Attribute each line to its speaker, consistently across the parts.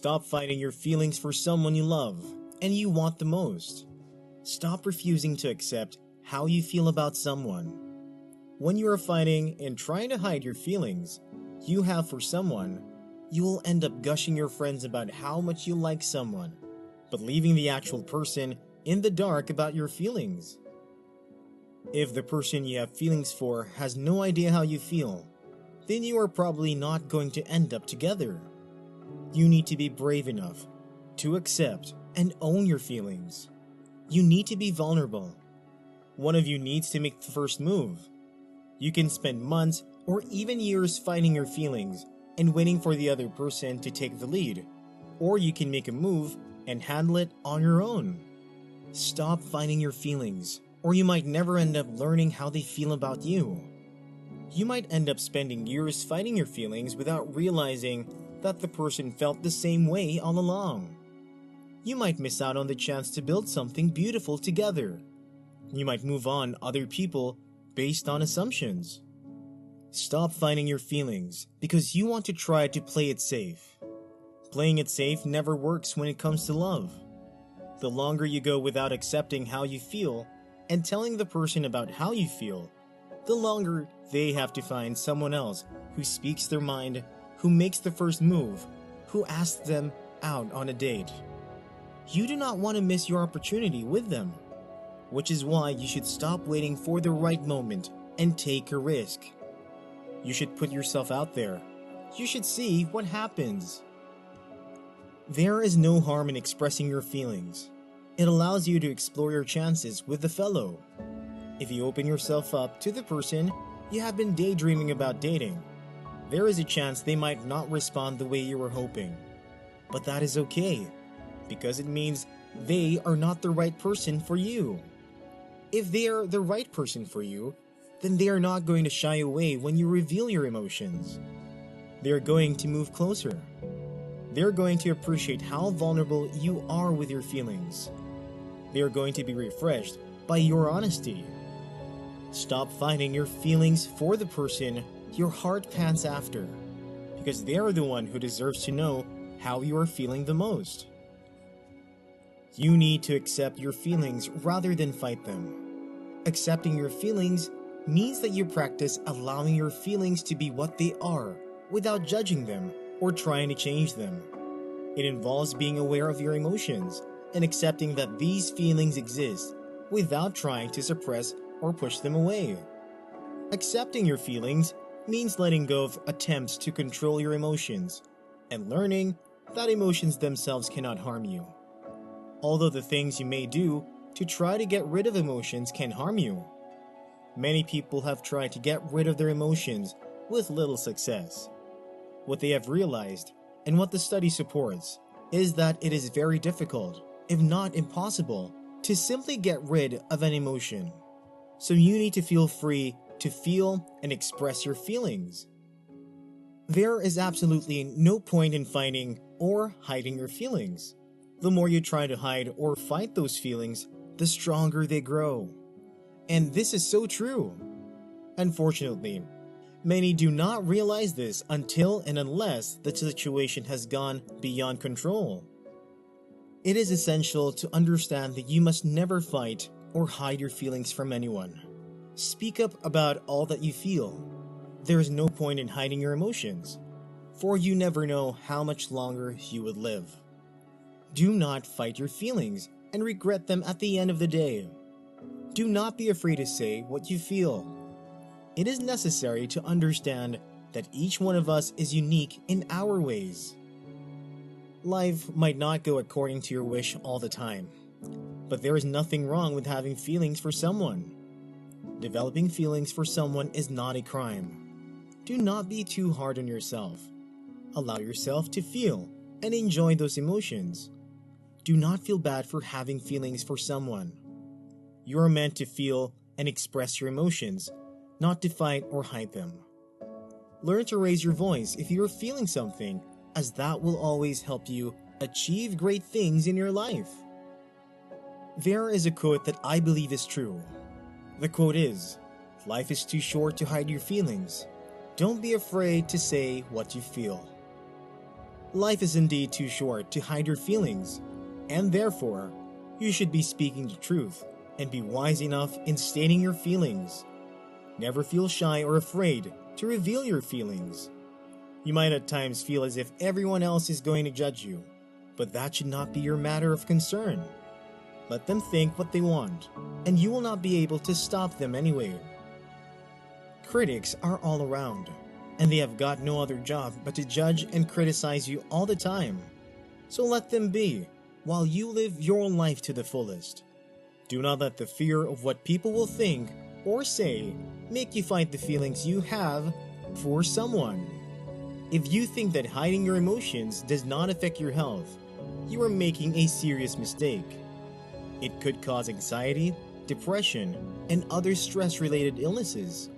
Speaker 1: Stop fighting your feelings for someone you love and you want the most. Stop refusing to accept how you feel about someone. When you are fighting and trying to hide your feelings you have for someone, you will end up gushing your friends about how much you like someone, but leaving the actual person in the dark about your feelings. If the person you have feelings for has no idea how you feel, then you are probably not going to end up together. You need to be brave enough to accept and own your feelings. You need to be vulnerable. One of you needs to make the first move. You can spend months or even years fighting your feelings and waiting for the other person to take the lead, or you can make a move and handle it on your own. Stop fighting your feelings, or you might never end up learning how they feel about you. You might end up spending years fighting your feelings without realizing that the person felt the same way all along. You might miss out on the chance to build something beautiful together. You might move on other people based on assumptions. Stop fighting your feelings because you want to try to play it safe. Playing it safe never works when it comes to love. The longer you go without accepting how you feel and telling the person about how you feel, the longer they have to find someone else who speaks their mind, who makes the first move, who asks them out on a date. You do not want to miss your opportunity with them, which is why you should stop waiting for the right moment and take a risk. You should put yourself out there. You should see what happens. There is no harm in expressing your feelings. It allows you to explore your chances with the fellow. If you open yourself up to the person you have been daydreaming about dating, there is a chance they might not respond the way you were hoping. But that is okay, because it means they are not the right person for you. If they are the right person for you, then they are not going to shy away when you reveal your emotions. They are going to move closer. They are going to appreciate how vulnerable you are with your feelings. They are going to be refreshed by your honesty. Stop fighting your feelings for the person your heart pants after, because they are the one who deserves to know how you are feeling the most. You need to accept your feelings rather than fight them. Accepting your feelings means that you practice allowing your feelings to be what they are without judging them or trying to change them. It involves being aware of your emotions and accepting that these feelings exist without trying to suppress or push them away. Accepting your feelings means letting go of attempts to control your emotions and learning that emotions themselves cannot harm you. Although the things you may do to try to get rid of emotions can harm you. Many people have tried to get rid of their emotions with little success. What they have realized, and what the study supports, is that it is very difficult, if not impossible, to simply get rid of an emotion. So you need to feel free to feel and express your feelings. There is absolutely no point in fighting or hiding your feelings. The more you try to hide or fight those feelings, the stronger they grow. And this is so true. Unfortunately, many do not realize this until and unless the situation has gone beyond control. It is essential to understand that you must never fight or hide your feelings from anyone. Speak up about all that you feel. There is no point in hiding your emotions, for you never know how much longer you would live. Do not fight your feelings and regret them at the end of the day. Do not be afraid to say what you feel. It is necessary to understand that each one of us is unique in our ways. Life might not go according to your wish all the time, but there is nothing wrong with having feelings for someone. Developing feelings for someone is not a crime. Do not be too hard on yourself. Allow yourself to feel and enjoy those emotions. Do not feel bad for having feelings for someone. You are meant to feel and express your emotions, not to fight or hide them. Learn to raise your voice if you are feeling something, as that will always help you achieve great things in your life. There is a quote that I believe is true. The quote is, "Life is too short to hide your feelings. Don't be afraid to say what you feel." Life is indeed too short to hide your feelings, and therefore, you should be speaking the truth and be wise enough in stating your feelings. Never feel shy or afraid to reveal your feelings. You might at times feel as if everyone else is going to judge you, but that should not be your matter of concern. Let them think what they want, and you will not be able to stop them anyway. Critics are all around, and they have got no other job but to judge and criticize you all the time. So let them be, while you live your life to the fullest. Do not let the fear of what people will think or say make you fight the feelings you have for someone. If you think that hiding your emotions does not affect your health, you are making a serious mistake. It could cause anxiety, depression, and other stress-related illnesses.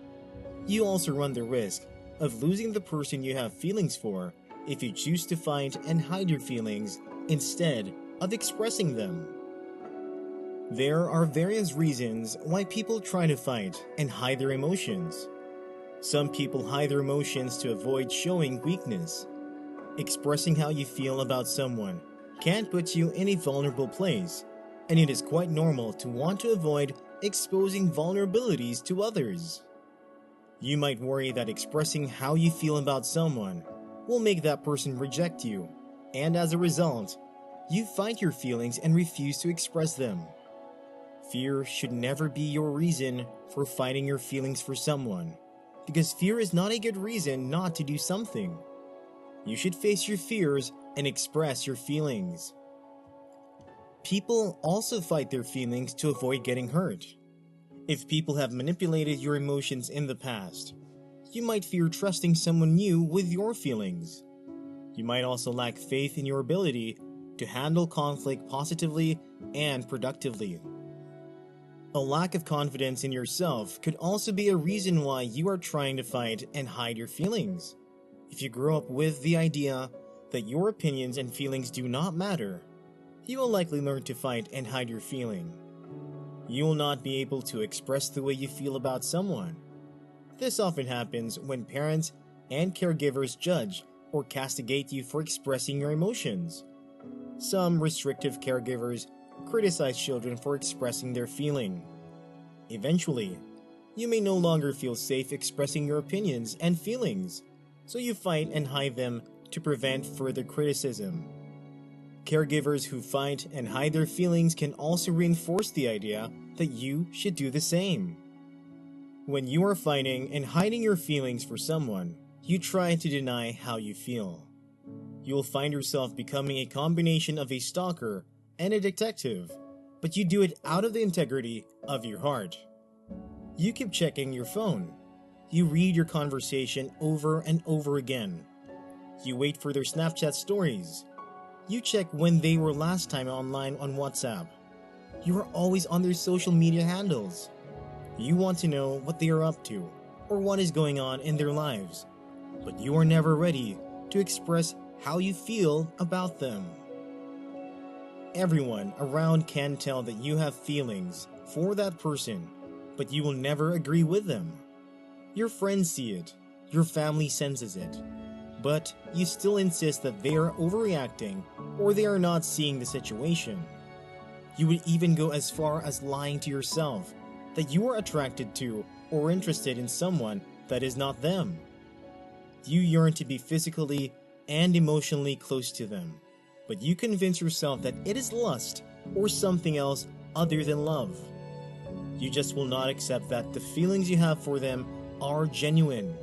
Speaker 1: You also run the risk of losing the person you have feelings for if you choose to fight and hide your feelings instead of expressing them. There are various reasons why people try to fight and hide their emotions. Some people hide their emotions to avoid showing weakness. Expressing how you feel about someone can put you in a vulnerable place, and it is quite normal to want to avoid exposing vulnerabilities to others. You might worry that expressing how you feel about someone will make that person reject you, and as a result, you fight your feelings and refuse to express them. Fear should never be your reason for fighting your feelings for someone, because fear is not a good reason not to do something. You should face your fears and express your feelings. People also fight their feelings to avoid getting hurt. If people have manipulated your emotions in the past, you might fear trusting someone new with your feelings. You might also lack faith in your ability to handle conflict positively and productively. A lack of confidence in yourself could also be a reason why you are trying to fight and hide your feelings. If you grow up with the idea that your opinions and feelings do not matter, you will likely learn to fight and hide your feeling. You will not be able to express the way you feel about someone. This often happens when parents and caregivers judge or castigate you for expressing your emotions. Some restrictive caregivers criticize children for expressing their feeling. Eventually, you may no longer feel safe expressing your opinions and feelings, so you fight and hide them to prevent further criticism. Caregivers who fight and hide their feelings can also reinforce the idea that you should do the same. When you are fighting and hiding your feelings for someone, you try to deny how you feel. You will find yourself becoming a combination of a stalker and a detective, but you do it out of the integrity of your heart. You keep checking your phone. You read your conversation over and over again. You wait for their Snapchat stories. You check when they were last time online on WhatsApp. You are always on their social media handles. You want to know what they are up to or what is going on in their lives, but you are never ready to express how you feel about them. Everyone around can tell that you have feelings for that person, but you will never agree with them. Your friends see it, your family senses it, but you still insist that they are overreacting or they are not seeing the situation. You would even go as far as lying to yourself that you are attracted to or interested in someone that is not them. You yearn to be physically and emotionally close to them, but you convince yourself that it is lust or something else other than love. You just will not accept that the feelings you have for them are genuine.